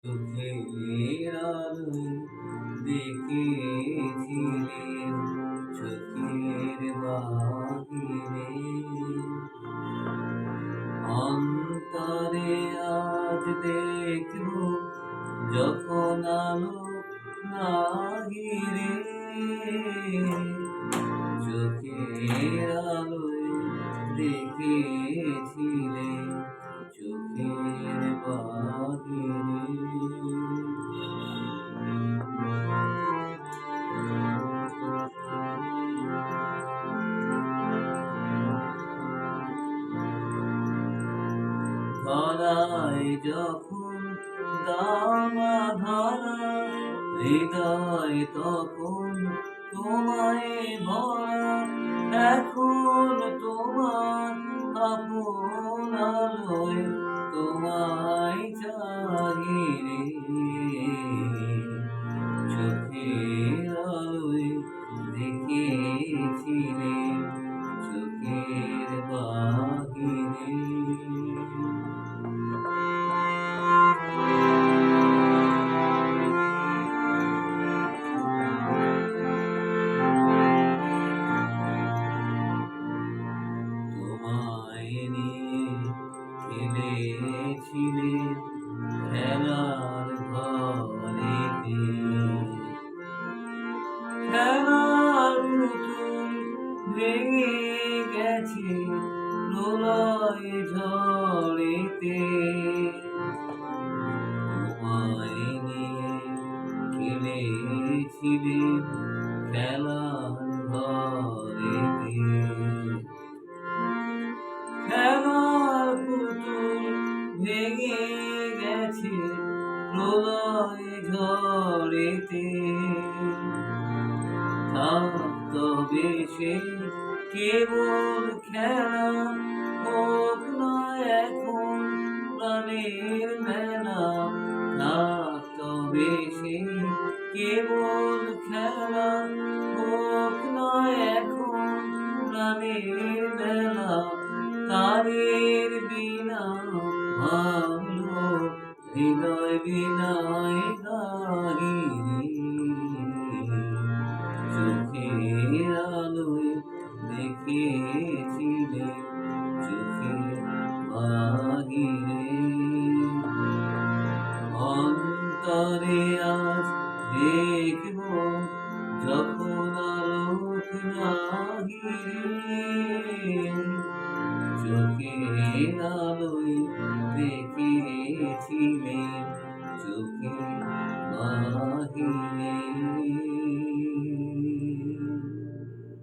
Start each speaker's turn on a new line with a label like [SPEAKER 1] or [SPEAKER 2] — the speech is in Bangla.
[SPEAKER 1] চোখের আলোয় দেখেছিলেন চোখের বাহিরে অন্তরে আজ দেখব যখন আলো নাহিরে চোখের আলোয় দেখেছিলেন চোখের বাহিরে ধরায় যখন দামা ধরা হৃদয় তখন তোমায় ভরা এখন তোমার আপন আলোয় তোমায় চাহিরে চোখের আলোয় দেখেছিলে চোখের বাহিরে তোমায় নিয়ে খেলেছিলেন খেলার ঘরেতে খেলার পুতুল ভেঙে গেছে প্রলয় ঝড়েতে তোমায় নিয়ে খেলেছিলেন খেলার ঘরেতে খেলার পুতুল ভেঙে গেছে প্রলয় ঝড়েতে থাকতো বেশে কেবল খেলা হোক না এখন প্রাণের মেলা থাকতো বেশে কেবল খেলা হোক না এখন প্রাণের মেলা তারের বিনা ভালো হৃদয় বিনায় গাহিরে চোখের আলোয় দেখেছিলেন চোখের বাহিরে অন্তরে আজ দেখব যখন আলোক নাহিরে চোখের আলোয় দেখেছিলেন চোখের বাহিরে।